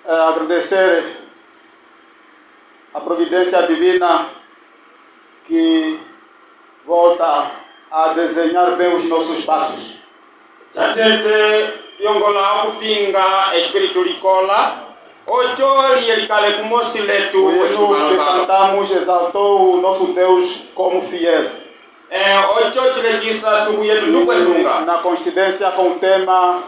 agradecer a providência divina que volta a desenhar bem os nossos passos. Tatete yongola kupinga espiritu likola ocholi elikale kumosi letu O hino que cantamos exaltou o nosso Deus como fiel. ocho chilegisa subu yetu nukwesunga Na coincidência com o tema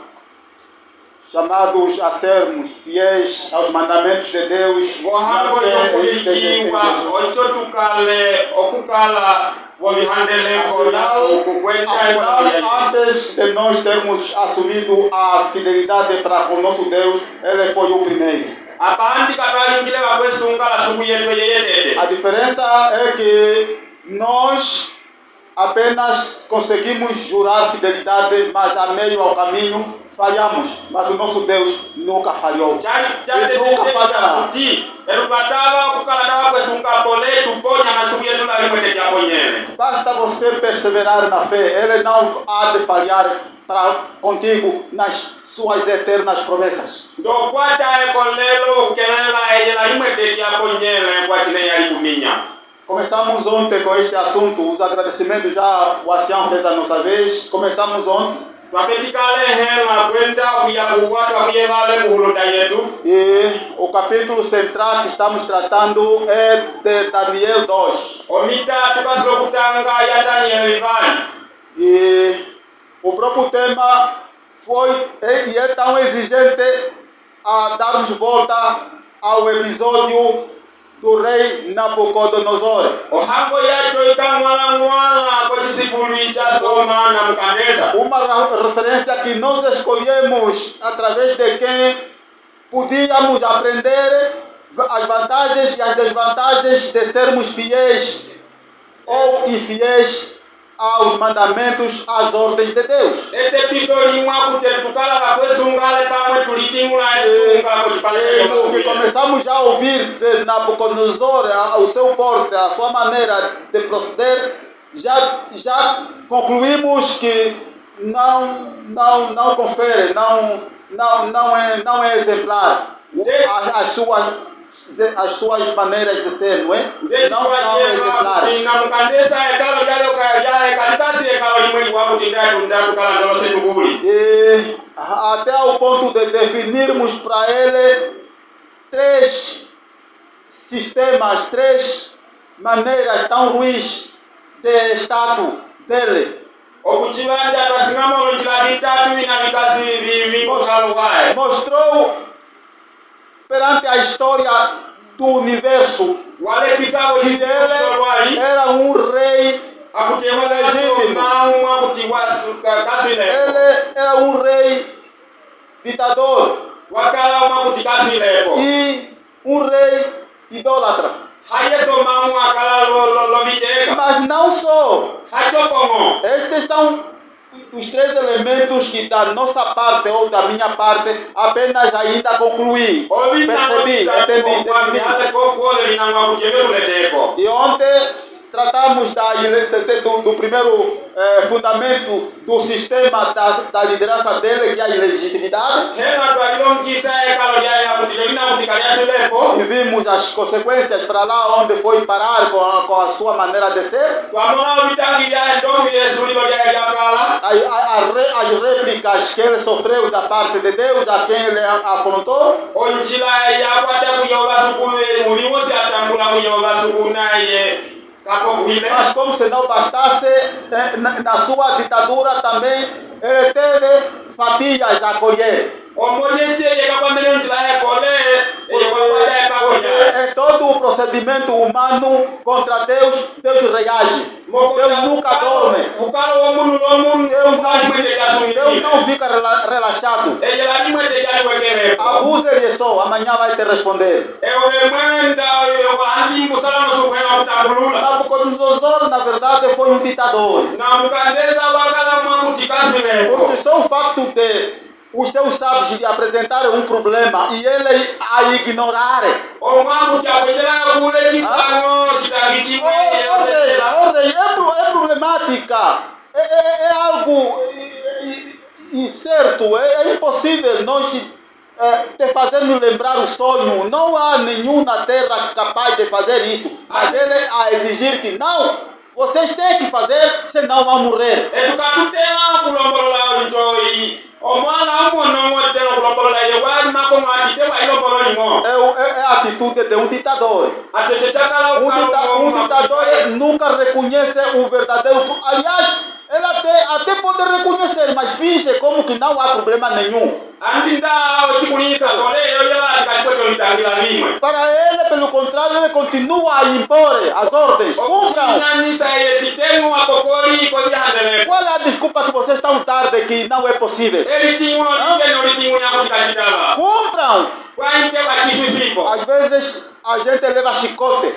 chamados a sermos fiéis aos mandamentos de Deus, ngohango na fé em yokulikiwa Jesus. ocho tukale okukala womihandeleko nasu kukwenda Afinal, antes de nós termos assumido a fidelidade para com o nosso Deus, Ele foi o primeiro. apandi katalingile bakwesunga la subu yetu yeyedede. A diferença é que nós apenas conseguimos jurar fidelidade, mas a meio ao caminho falhamos. Mas o nosso Deus nunca falhou. Ele nunca falhará. Basta você perseverar na fé. Ele não há de falhar contigo nas suas eternas promessas. Começamos ontem com este assunto. Os agradecimentos já o ancião fez a nossa vez. Começamos ontem. E o capítulo central que estamos tratando é de Daniel 2. E o próprio tema foi e é tão exigente a darmos volta ao episódio do rei Nabucodonosor. Uma referência que nós escolhemos através de quem podíamos aprender as vantagens e as desvantagens de sermos fiéis ou infiéis aos mandamentos, às ordens de Deus. O que começamos já a ouvir de Nabucodonosor, o seu porte, a sua maneira de proceder, já concluímos que não confere, não é exemplar as suas maneiras de ser, não é? Não são exemplares. E até ao ponto de definirmos para ele 3 sistemas, 3 maneiras tão ruins de estado dele. Mostrou perante a história do universo que ele era um rei legítimo. Ele era um rei ditador e um rei idólatra. Mas não só. Estes são os 3 elementos que da nossa parte ou da minha parte apenas ainda concluí. Percebi, entendi. E ontem tratamos do primeiro fundamento do sistema da liderança dele, que é a ilegitimidade. E vimos as consequências para lá onde foi parar com a sua maneira de ser. As réplicas que ele sofreu da parte de Deus, a quem ele afrontou. Mas como se não bastasse, na sua ditadura também ele teve fatias a colher. É todo o procedimento humano contra Deus, Deus reage. Deus nunca dorme. Deus não fica relaxado. Abusa-lhe só, amanhã vai te responder. Nabucodonosor, na verdade, foi um ditador. Porque só o facto de os seus sábios lhe apresentarem um problema e ele a ignorar. É problemática. É algo incerto. É impossível nós te fazer nos lembrar o sonho. Não há nenhum na terra capaz de fazer isso. Mas ele a exigir que não, vocês têm que fazer, senão vão morrer. Tukatutela kulombolola njoi. Omwana umono ngotela kulombolola yewa makomo atite wa ilombolo limo. É a atitude de um ditador. Um ditador nunca reconhece o verdadeiro. Aliás, ele até pode reconhecer, mas finge como que não há problema nenhum. Para ele, pelo contrário, ele continua a impor as ordens. Cumpram. Qual é a desculpa que vocês estão tarde que não é possível? Cumpram. Às vezes a gente leva chicote.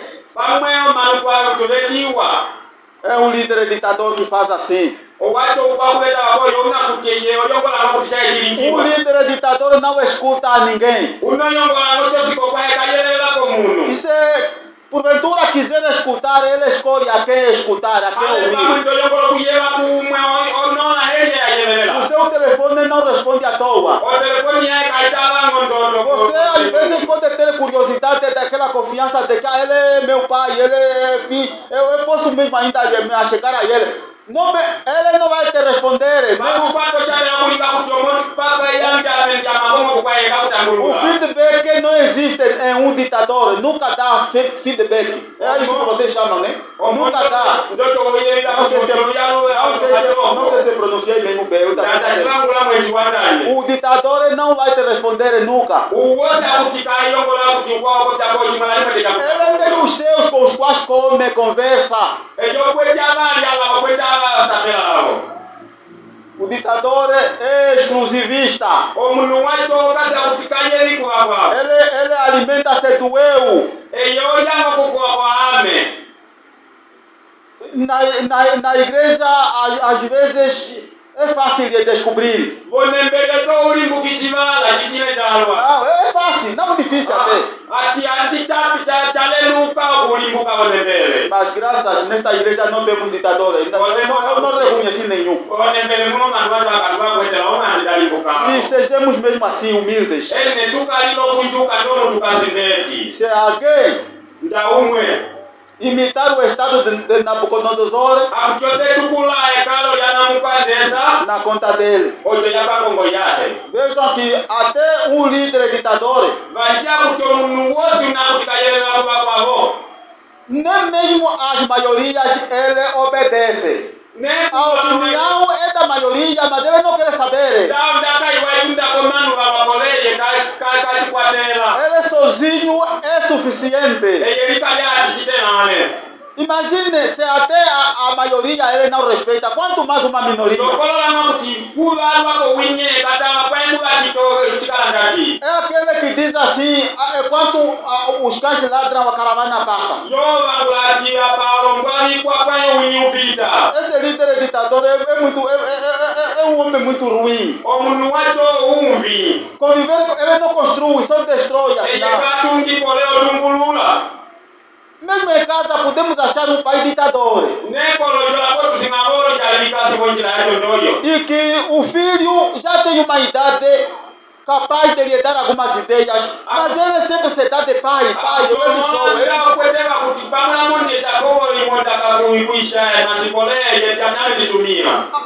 É um líder ditador que faz assim. Um líder ditador não escuta a ninguém. E se porventura quiser escutar, ele escolhe a quem escutar, a quem ouvir. O seu telefone não responde à toa. Você às vezes pode ter curiosidade daquela confiança de que ele é meu pai, ele é filho. Eu posso mesmo ainda me chegar a ele. Não, ele não vai te responder. O feedback não existe em um ditador. Nunca dá feedback. É isso que vocês chamam, né? Nunca dá. Não sei se pronunciei mesmo bem. O ditador não vai te responder nunca. Ele tem os seus com os quais come, conversa. O ditador é exclusivista. Ele alimenta-se do eu. Na igreja, às vezes, é fácil de descobrir. Não, é fácil, não difícil até. Mas graças, nesta igreja não temos ditadores. Eu não reconheci nenhum. E sejamos mesmo assim humildes. Se alguém imitar o estado de Nabucodonosor, na conta dele. Vejam que até um líder ditador, nem mesmo as maiorias ele obedece. A opinião é da maioria, mas ele não quer saber. Ele sozinho é suficiente. Imagine se até a maioria ele não respeita, quanto mais uma minoria. É aquele que diz assim, enquanto os cães ladram, a caravana passa. Esse líder ditador é um homem muito ruim. Conviver, ele não construi, só destrói. Mesmo em casa podemos achar um pai ditador. E que o filho já tem uma idade capaz de lhe dar algumas ideias, mas ele sempre se dá de pai,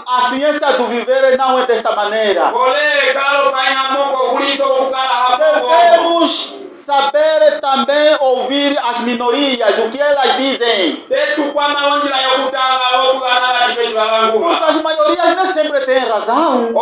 A ciência do viver não é desta maneira. Devemos saber também ouvir as minorias, o que elas dizem. Porque as maiorias nem sempre têm razão.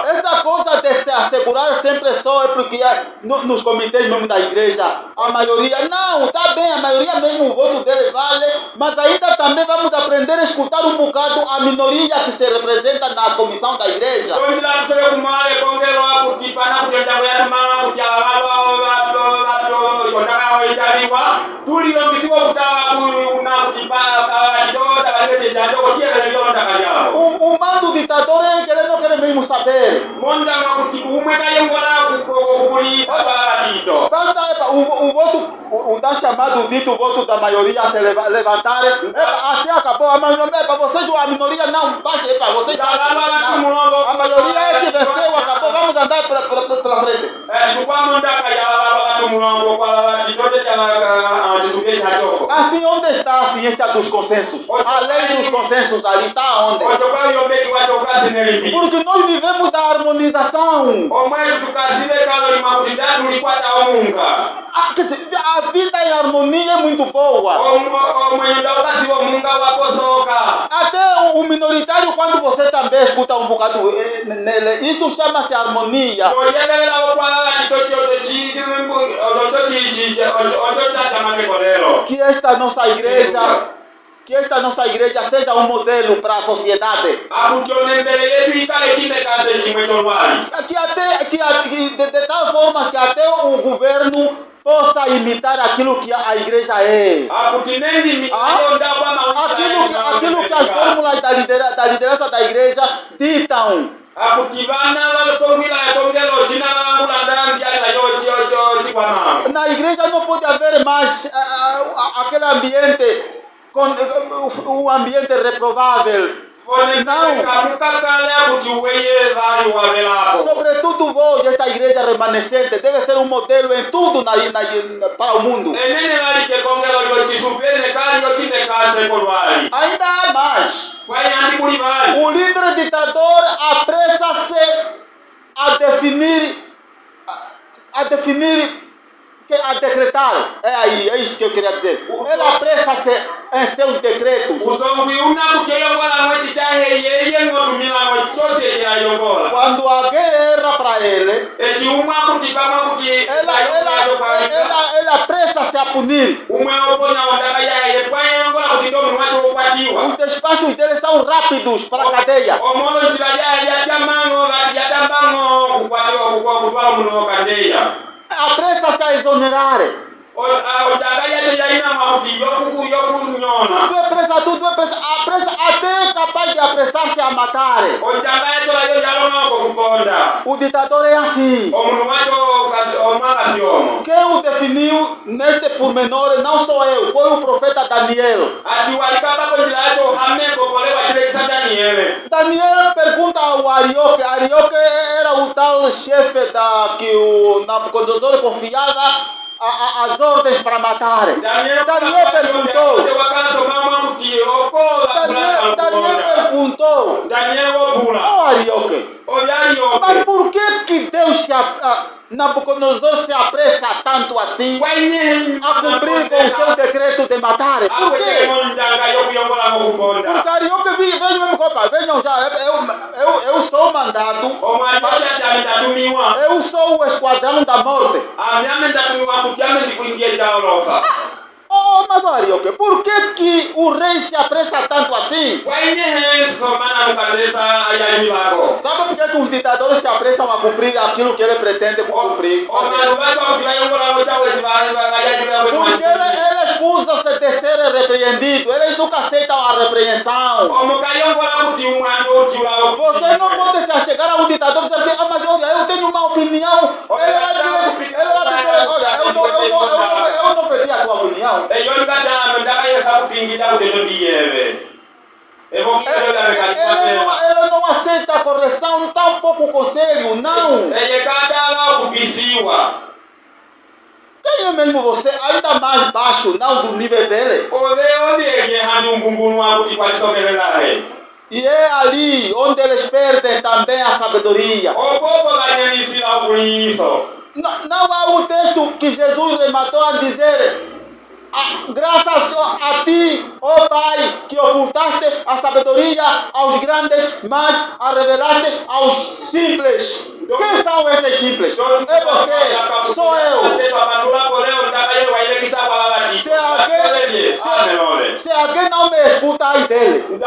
Essa coisa de se assegurar sempre só é porque nos comitês mesmo da igreja, a maioria, não, está bem, a maioria mesmo o voto dele vale, mas ainda também vamos aprender a escutar um bocado a minoria que se representa na comissão da igreja. O mando ditador é que ele não quer mesmo saber. O voto, o da chamado dito voto da maioria se levantar, assim acabou. Mas vocês, a minoria não, vocês, a maioria é ciência dos consensos. A lei dos consensos ali está onde? Porque nós vivemos da harmonização. Quer dizer, a vida em harmonia é muito boa. Até o minoritário, quando você também escuta um bocado nele, isso chama-se harmonia. Que esta nossa igreja seja um modelo para a sociedade. De tal forma que até o governo possa imitar aquilo que a igreja é. Aquilo que as fórmulas da liderança da igreja ditam. Na igreja não pode haver mais aquele ambiente, um ambiente reprovável. Não. Sobretudo vós, esta igreja remanescente, deve ser um modelo em tudo para o mundo. Ainda há mais. O líder ditador apressa-se a decretar. É isso que eu queria dizer. Ele apressa-se em seus decretos. Quando alguém erra para ele, ele apressa-se a punir. Os despachos dele são rápidos para a cadeia. Apressa-se a exonerar. Tudo é pressa, até capaz de apressar-se a matar. O ditador é assim. Quem o definiu neste pormenor não sou eu, foi o profeta Daniel. Daniel pergunta ao Arioque. Arioque era o tal chefe que o Nabucodonosor confiava as ordens para matar. Daniel perguntou. Arioque, mas por que Deus Nabucodonosor se apressa tanto assim a cumprir com o seu decreto de matar? Por quê? Porque Arioque vejam já, eu sou mandado, eu sou o esquadrão da morte. Mas Arioque, por que o rei se apressa tanto assim? Sabe por que os ditadores se apressam a cumprir aquilo que ele pretende cumprir? Porque ele escusa-se de ser repreendido. Eles nunca aceitam a repreensão. Você não pode se chegar a um ditador e dizer que mas olha, eu tenho uma opinião. Ele vai dizer, olha, eu não pedi a tua opinião. Ele não aceita a correção, tampouco o conselho, não. Quem é mesmo você? Ainda mais baixo, não do nível dele. E é ali onde eles perdem também a sabedoria. Não há um texto que Jesus rematou a dizer: graças a ti, ó Pai, que ocultaste a sabedoria aos grandes, mas a revelaste aos simples. Quem são esses simples? É você, sou eu. Se alguém não me escuta, aí dele.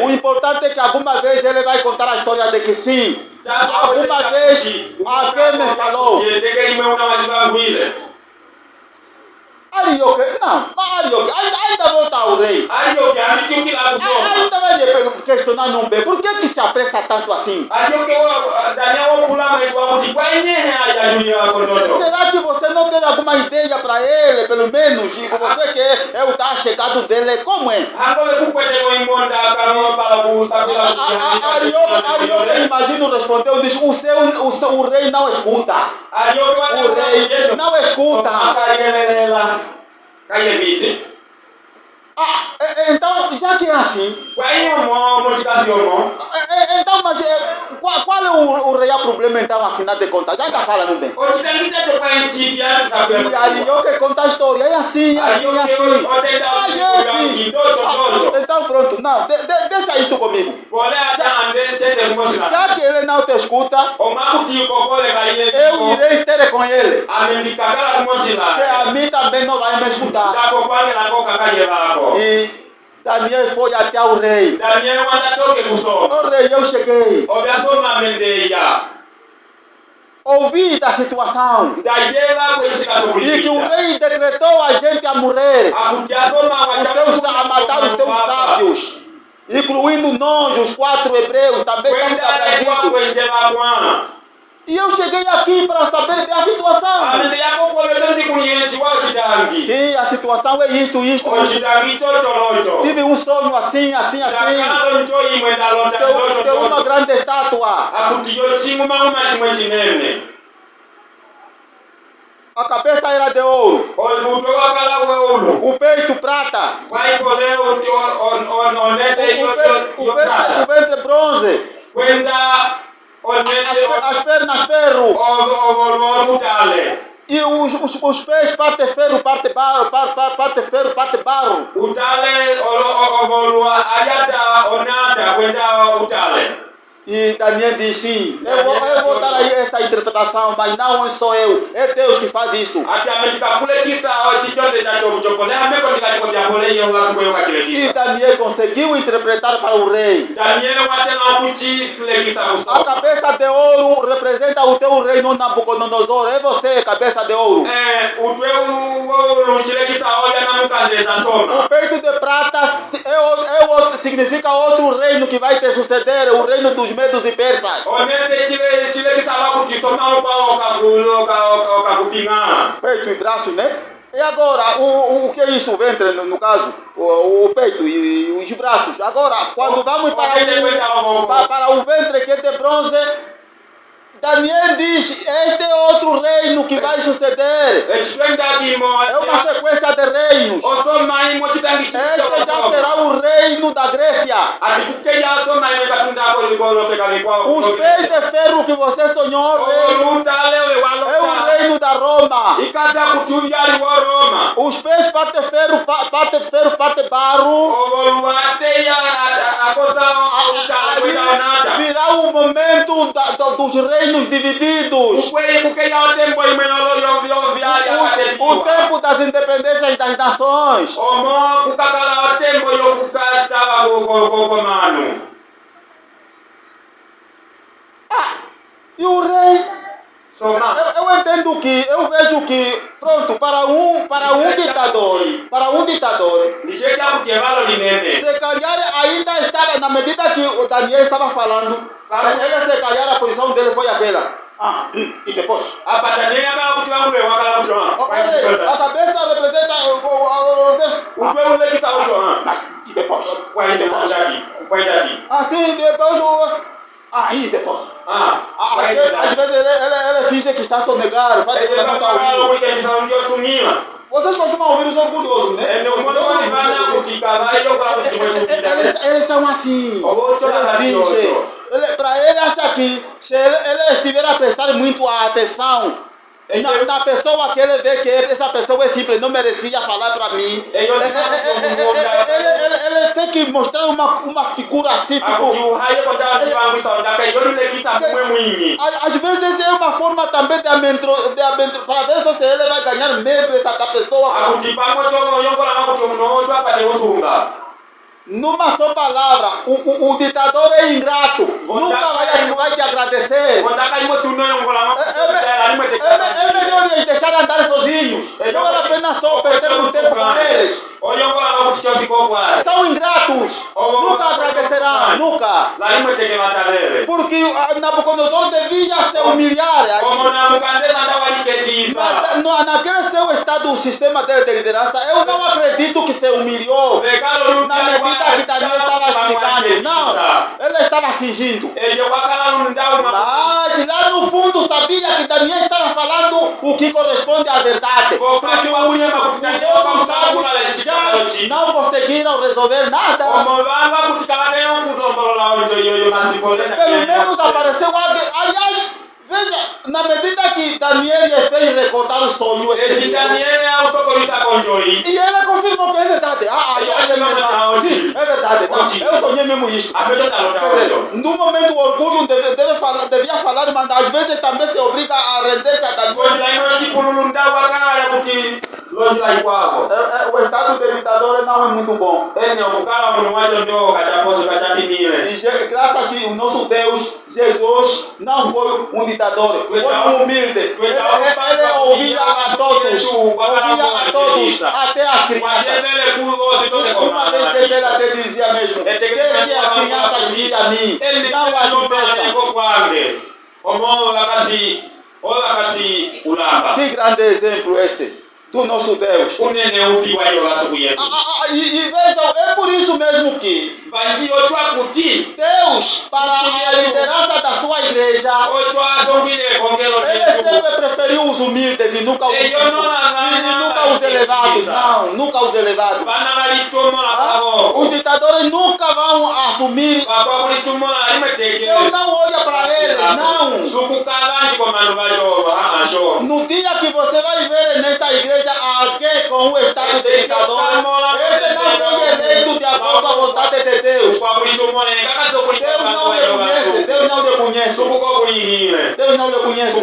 O importante é que alguma vez ele vai contar a história de que sim, alguma vez alguém me falou. Arioque, ainda volta ao rei. Ainda vai questionar não bem. Por que se apressa tanto assim? Será que você não tem alguma ideia para ele, pelo menos? Você que é o tá chegado dele, como é? Arioque, imagino, respondeu, diz, o rei não escuta. O rei não escuta. kayemite Então, já que é assim, kwa hiyo motikasi omo então, mas qual é o real problema, então, afinal de contas? Já está falando bem. ochitangita chokwa ichibya E sabe aí, eu que conta a história, é assim, é assim, é assim. Então, pronto, não, deixa isto comigo. Já que ele não te escuta, eu irei ter com ele. Se a mim também não vai me escutar. E Daniel foi até o rei. O rei, eu cheguei. Ouvi da situação. E que o rei decretou a gente a morrer. A matar os teus sábios. Incluindo nós, os 4 hebreus, também estamos abraçados. E eu cheguei aqui para saber da situação. Sim, a situação é isto. Tive um sonho assim. Tem uma grande estátua. A cabeça era de ouro. O peito prata. O ventre bronze. As pernas ferro. E os pés parte ferro, parte barro, parte ferro, parte barro. E Daniel diz sim, eu vou dar aí esta interpretação, mas não sou eu, é Deus que faz isso. E Daniel conseguiu interpretar para o rei. A cabeça de ouro representa o teu reino Nabucodonosor, é você, cabeça de ouro. O peito de prata significa outro reino que vai te suceder, o reino dos medos e persas. Peito e braço, né? E agora, o que é isso? O ventre, no caso? O peito e os braços. Agora, quando vamos para o ventre que é de bronze, Daniel diz, este é outro reino que vai suceder. É uma sequência de reinos. Este já será o reino da Grécia. Os pés de ferro que você sonhou, é o reino da Roma. Os pés parte ferro, parte barro. Virá o momento dos reinos divididos. O tempo das independências das nações. E o rei, eu entendo que, eu vejo que, pronto, para um ditador, se calhar ainda estava, na medida que o Daniel estava falando, ele se calhar a posição dele foi aquela. E depois? A cabeça representa e depois? Assim, depois e depois? Às vezes ele finge que está sonegado, faz que não está ouvindo. Vocês costumam ouvir os orgulhosos, né? Eles são assim. Para ele, acha que se ele estiver a prestar muito atenção na pessoa que ele vê que essa pessoa é simples, não merecia falar para mim. Ele tem que mostrar uma figura assim, tipo, às vezes é uma forma também de amedrontar, para ver se ele vai ganhar medo dessa pessoa. Numa só palavra, o ditador é ingrato, nunca vai te agradecer. É melhor eles deixar andar sozinhos, não vale a pena só perdermos tempo com eles. São ingratos, nunca agradecerão, nunca. Porque Nabucodonosor devia se humilhar. Naquele seu estado, o sistema dele de liderança, eu não acredito que se humilhou na medida que Daniel estava explicando. Não, ele estava fingindo. Mas Mas lá no fundo sabia que Daniel estava falando o que corresponde à verdade. Porque os sábios já não conseguiram resolver nada. Pelo menos apareceu alguém. Aliás, veja, na medida que Daniel fez recordar o sonho, e ele confirmou que é verdade. Sim, é verdade. Eu sonhei mesmo isto. No momento o orgulho devia falar, mas às vezes também se obriga a render-se a Daniel. O estado de ditador não é muito bom. E graças a o nosso Deus, Jesus, não foi um ditador, foi um humilde. Ele ouvia a todos, até as crianças. Uma vez ele até dizia mesmo: deixe as crianças vir a mim, não as impeçam. Que grande exemplo este do nosso Deus. E vejam, é por isso mesmo que Deus, para a liderança da sua igreja, ele sempre preferiu os humildes e nunca os elevados. Não, nunca os elevados. Os ditadores nunca vão assumir. Deus não olha para eles, não. No dia que você vai ver nesta igreja alguém com o estado de ditador, ele não foi eleito de acordo com a vontade de Deus. Deus não lhe conhece.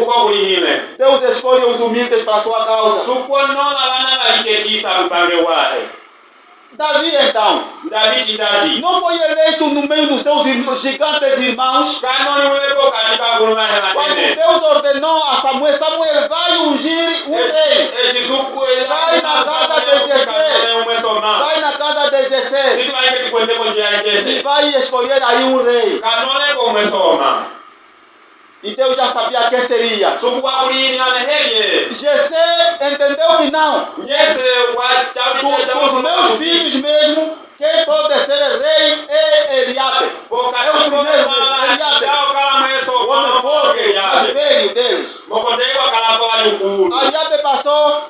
Deus escolhe os humildes para a sua causa. Davi então, não foi eleito no meio dos seus gigantes irmãos. Quando Deus ordenou a Samuel, Samuel vai ungir um rei. Vai na casa de Jessé. E vai escolher aí um rei. E Deus já sabia quem seria. Jessé entendeu que não. Dos meus filhos mesmo, quem pode ser rei é Eliabe. É o primeiro, Eliabe. O homem forte, mais velho deles. Eliabe passou.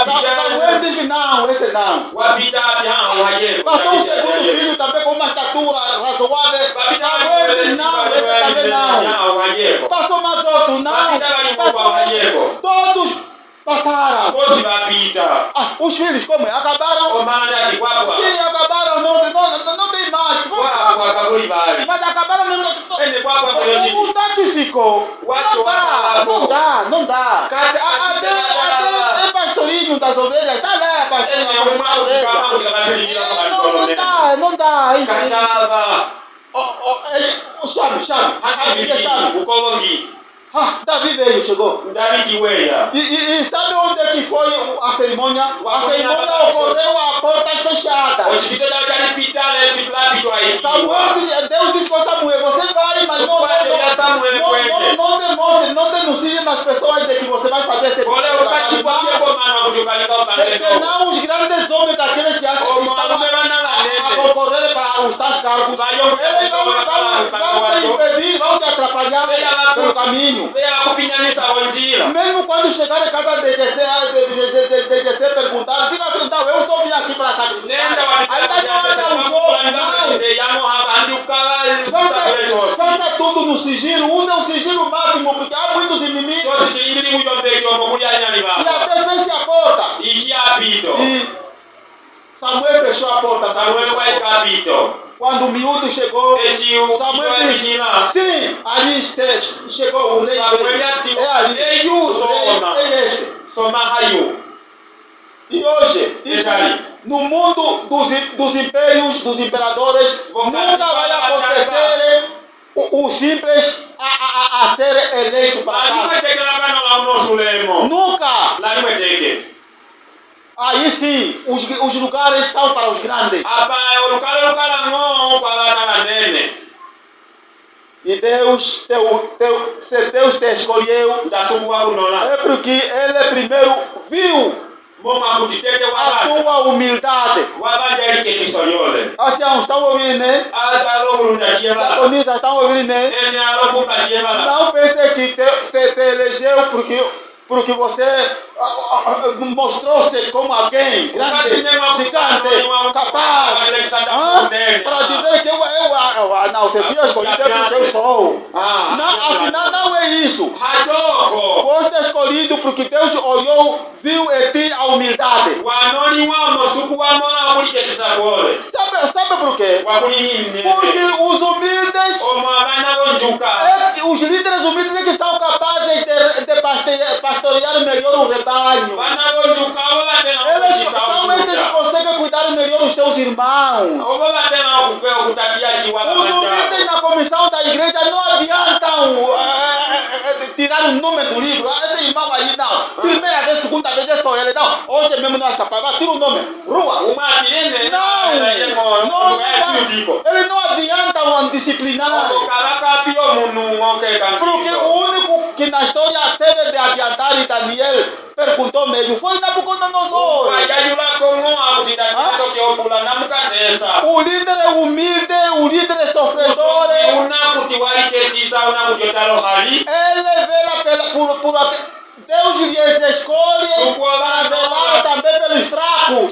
Samuel disse que não, esse não. Passou o segundo filho também com uma estatura razoável. Samuel disse não, esse também não. Passou mais outro, não. Todos passaram. Os filhos como? Acabaram? Sim, acabaram, não tem mais. Mas acabaram mesmo. O daqui ficou. Não dá. Até pastorinho das ovelhas, está lá, pastorinho. Não dá. Chame. Davi veio, chegou. E sabe onde é que foi a cerimônia? A cerimônia ocorreu a portas fechadas. Deus disse com Samuel: você vai, mas não denuncie nas pessoas de que você vai fazer esse trabalho. Senão os grandes homens daqueles que acham que estavam a concorrer para os tais cargos, eles vão te impedir, vão te atrapalhar pelo caminho. Mesmo quando chegar em casa de Jessé perguntar, diga assim: então, eu só vim aqui para sacrificar. Ainda não haja um jogo, não. Faça tudo no sigilo, use o sigilo máximo, porque há muitos inimigos. E até feche a porta. E Samuel fechou a porta. Quando o miúdo chegou, Samuel disse: sim, ali chegou o rei. É ali. É este. E hoje, no mundo dos impérios, dos imperadores, nunca vai acontecer o simples a ser eleito para cá. Nunca. Aí sim, os lugares são para os grandes. E Deus, se Deus te escolheu, é porque Ele primeiro viu Moma kutitete a wabanja. tua humildade. Wabanja liketiso lyole. Anciãos, estão ouvindo, né? Alolunda chiebala. Diaconistas, estão ouvindo, né? Ene alobumba chiebala. Não pense que te elegeu porque você mostrou-se como alguém grande, gigante, capaz, para dizer que não, você foi escolhido porque eu sou. Não, afinal não é isso. Hajoko. Foste escolhido porque Deus olhou, viu em ti a humildade. Wanoni wa mosuku wa mona kuliketisa gole. Sabe por quê? Wakulihimne. Porque os humildes, Omabana bonjuka. os líderes humildes é que são capazes de pastorear melhor o rebanho. Bana bonjuka wala tena Eles são esses que conseguem cuidar melhor os seus irmãos. Wala tena kupeo kutatia chiwa Os humildes na comissão da igreja não adiantam tirar o nome do livro. Esse irmão aí não. Primeira vez, segunda vez é só ele. Não, hoje mesmo não é capaz. Tira o nome. Rua. Uma tirene. Não, eles não adiantam disciplinar. Porque o único que na história teve de adiantar, e Daniel perguntou mesmo, foi Nabucodonosor. O líder é humilde, o líder é sofredor. Ele vela por Deus lhes escolhe para velar também pelos fracos.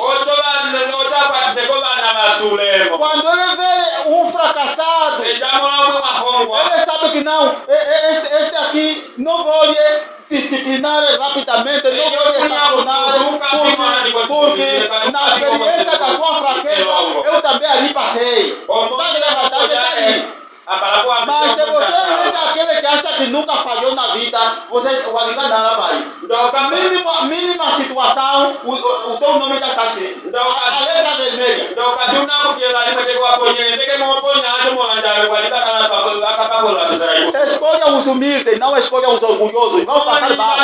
Quando ele vê um fracassado, ele sabe que não, este aqui não vou lhe disciplinar rapidamente, não vou lhe sancionar, porque na experiência da sua fraqueza, eu também ali passei. Sabe, a vantagem está aí. Mas se você é aquele que acha que nunca falhou na vida, você vai enganar, vai. Mínima situação, o teu nome já está escrito. A letra vermelha. Escolha os humildes, não escolha os orgulhosos. Vão passar mal.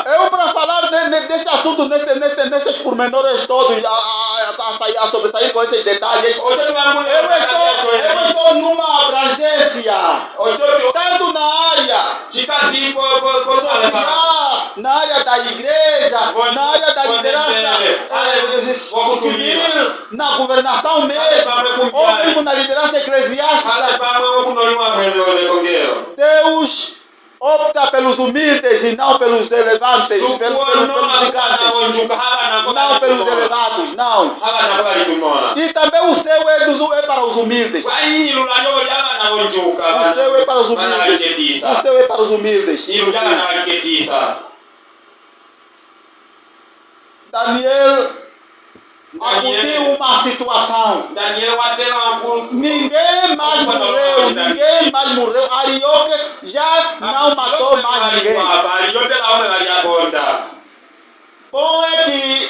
Eu, para falar desse assunto, nesses pormenores todos, a sobressair com esses detalhes, eu estou numa abrangência, tanto na área social, na área da igreja, na área da liderança civil, na governação mesmo, ou mesmo na liderança eclesiástica. Deus opta pelos humildes e não pelos elevantes, pelos gigantes, não pelos elevados, não. E também o céu é para os humildes. O céu é para os humildes. O céu é para os humildes. Daniel acudiu uma situação. Ninguém mais morreu. Arioque já não matou mais ninguém. Bom é que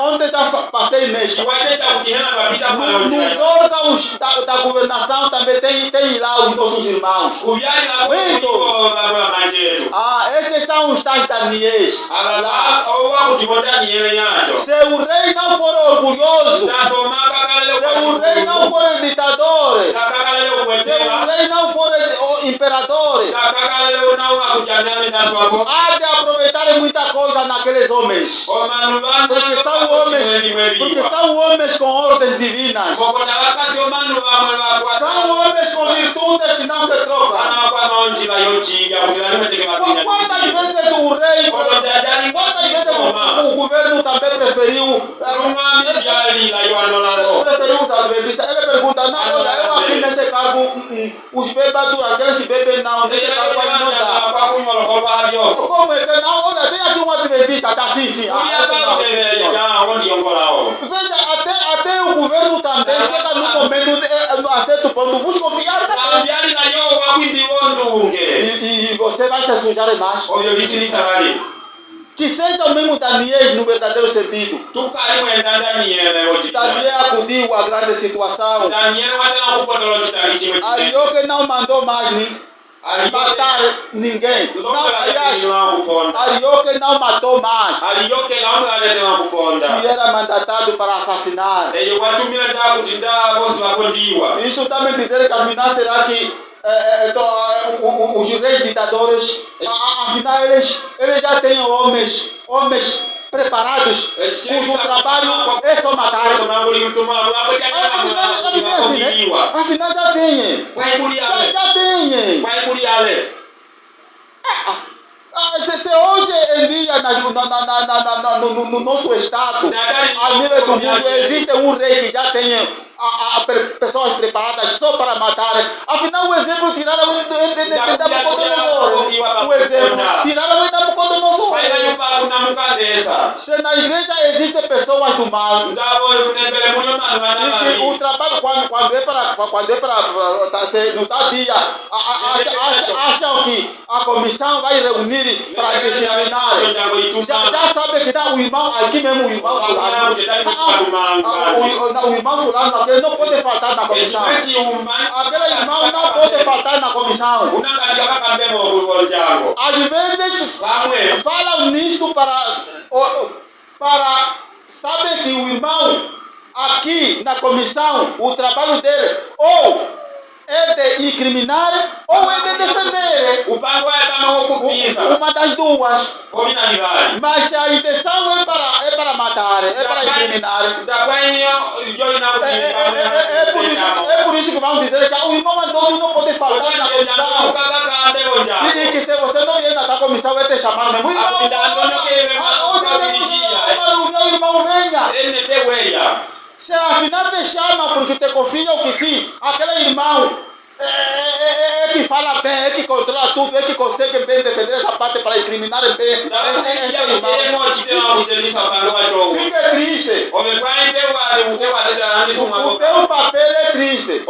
onde já passei mesmo, nos órgãos da governação também tem lá os nossos irmãos. Esses são os tais Daniels. Se o rei não for orgulhoso, se o rei não for ditador, se o rei não for imperador, há de aproveitar muita coisa naqueles homens. Porque são homens com ordens divinas. São homens com virtudes que não se trocam. Quantas vezes o rei, quantas vezes o governo também preferiu os adventistas? Ele pergunta, não, olha, eu aqui nesse cargo, os bêbados, aqueles que bebem não, nesse cargo aí não dá. Como é que não? Olha, tem aqui um adventista, tá assim, sim. Veja, até o governo também chega no momento, a certo ponto, vos confiar também. E você vai se sujar mais. Que seja o mesmo Daniel no verdadeiro sentido. Daniel acudiu à grande situação. Arioque não mandou mais matar ninguém. Não, aliás, Arioque não matou mais. Que era mandatado para assassinar. Isso também dizer que afinal será que os reis ditadores, afinal eles já têm homens preparados, cujo trabalho é só matar. Afinal já tem. Se hoje em dia no nosso estado, a nível do mundo, existe um rei que já tem pessoas preparadas só para matar. Afinal, o exemplo tiraram de Nabucodonosor. O exemplo tiraram de Nabucodonosor. Se na igreja existem pessoas do mal, e o trabalho, quando é para no tal dia, acham que a comissão vai reunir para disciplinar. Já sabe que o irmão, aqui mesmo o irmão fulano, o irmão fulano, ele não pode faltar na comissão. Aquele irmão não pode faltar na comissão. Às vezes falam nisto para saber que o irmão aqui na comissão, o trabalho dele ou é de incriminar ou é de defender. Uma das duas. Mas se a intenção é para matar, é para incriminar. É por isso que vamos dizer que o irmão Antônio não pode faltar na comissão. E que se você não ir na comissão, vai te chamar mesmo. O irmão venha. Se afinal te chama porque te confia ou que sim, aquele irmão é que fala bem, é que controla tudo, é que consegue bem defender essa parte para incriminar bem esse irmão. Fica triste. O teu papel é triste.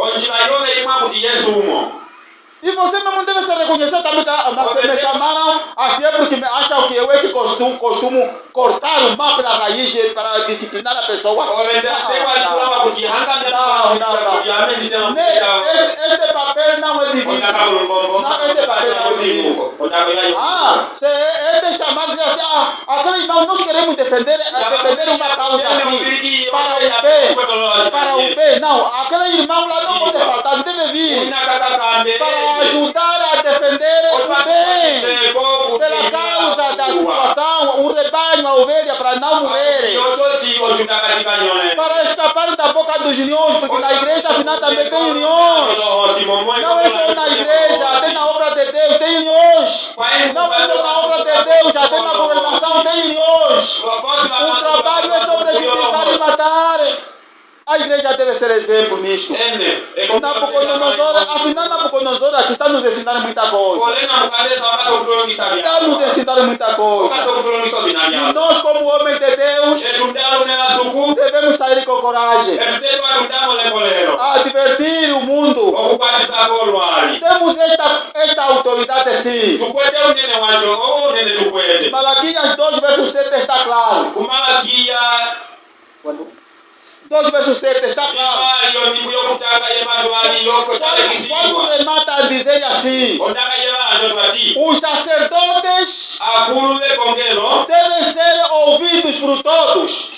E você mesmo deve se reconhecer também, mas me chamaram assim porque me acham que eu é que costumo cortar o mal pela raiz para disciplinar a pessoa. Não. Este papel não é divino. Este papel não é divino. Se este chamado diz assim, aquele irmão, nós queremos defender uma causa aqui, para o bem. Não, aquele irmão lá não pode faltar, não deve vir para ajudar a defender o bem, pela causa da situação, o rebanho, a ovelha, para não morrer, para escapar da boca dos leões, porque na igreja afinal também tem leões. Não é só na igreja, tem na obra de Deus, tem leões. Não é só na obra de Deus, já tem na governação, tem leões. O trabalho é só prejudicar e matar. A igreja deve ser exemplo nisto. Afinal, Nabucodonosor aqui está nos ensinando muita coisa. Está nos ensinando muita coisa. E nós, como homens de Deus, devemos sair com coragem. Advertir o mundo. Temos esta autoridade sim. Malaquias 2, verso 7 está claro. 2 versos 7 está claro. Quando remata a dizer assim, os sacerdotes devem ser ouvidos por todos,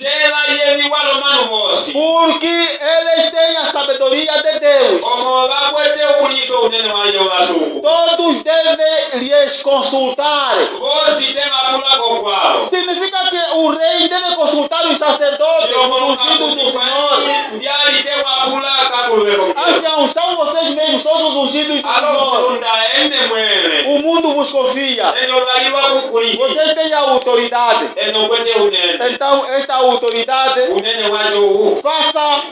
porque eles têm a sabedoria de Deus. Todos devem lhes consultar. Significa que o rei deve consultar os sacerdotes, os ungidos do Senhor. Anciãos, são vocês mesmos, são os ungidos do Senhor. O mundo vos confia. Vocês têm a autoridade. Então, esta autoridade,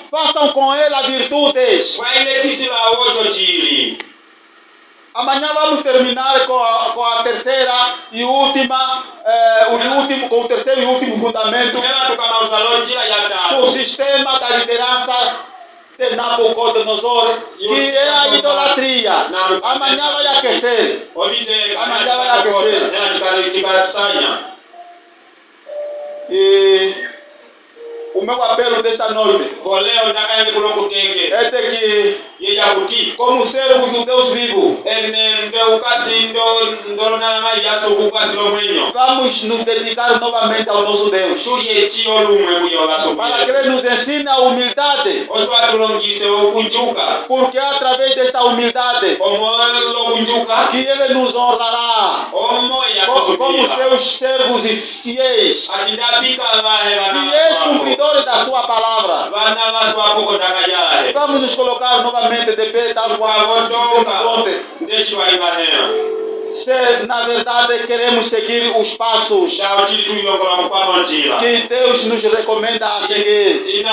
façam com ela virtudes. Amanhã vamos terminar com a terceira e última, com o terceiro e último fundamento do sistema da liderança de Nabucodonosor, que é a idolatria. Amanhã vai aquecer. E o meu apelo desta noite é de que yeyakuti como servos do Deus vivo. Vamos nos dedicar novamente ao nosso Deus, para que Ele nos ensine a humildade, porque é através desta humildade que Ele nos honrará como seus servos e fiéis cumpridores da sua palavra. Vamos nos colocar novamente de pé, tal qual fizemos ontem. Se na verdade queremos seguir os passos que Deus nos recomenda a seguir.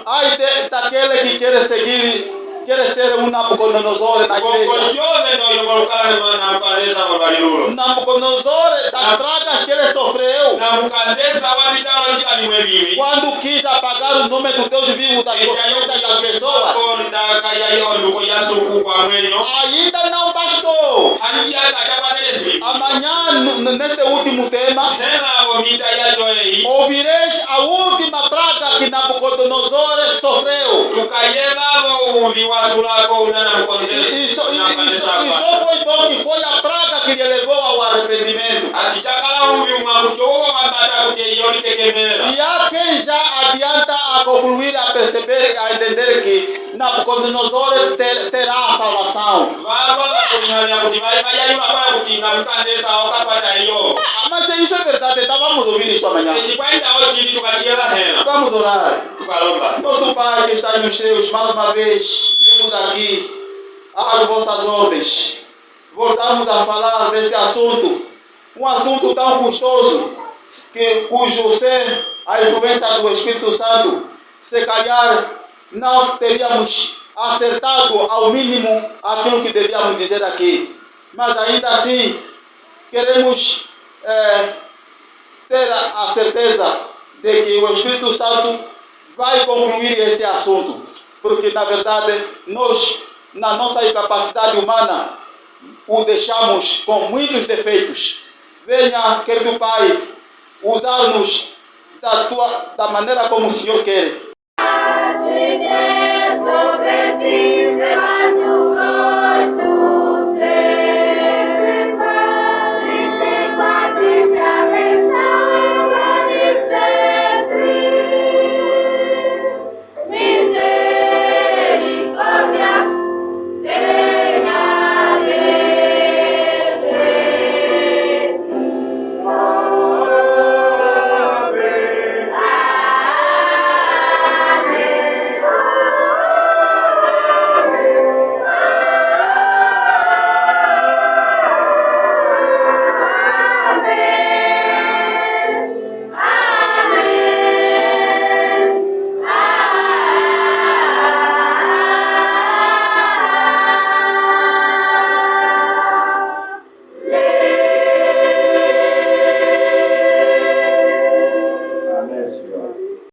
Ai daquele que quer seguir, quer ser um Nabucodonosor na igreja. Nabucodonosor, das pragas que ele sofreu, quando quis apagar o nome do Deus vivo das consciências das pessoas, ainda não bastou. Amanhã, neste último tema, ouvireis a última praga que Nabucodonosor sofreu. E só foi bom que foi a praga que lhe levou ao arrependimento. E há quem já adianta a concluir, a perceber, a entender que Nabucodonosor terá a salvação. Mas isso é verdade, então vamos ouvir isso amanhã. Vamos orar. Nosso Pai que está nos céus, mais uma vez, vimos aqui às vossas ordens. Voltamos a falar deste assunto, um assunto tão custoso, cujo ser a influência do Espírito Santo, se calhar não teríamos acertado ao mínimo aquilo que devíamos dizer aqui. Mas ainda assim, queremos ter a certeza de que o Espírito Santo vai concluir este assunto, porque na verdade nós, na nossa incapacidade humana, o deixamos com muitos defeitos. Venha, querido Pai, usar-nos da maneira como o Senhor quer.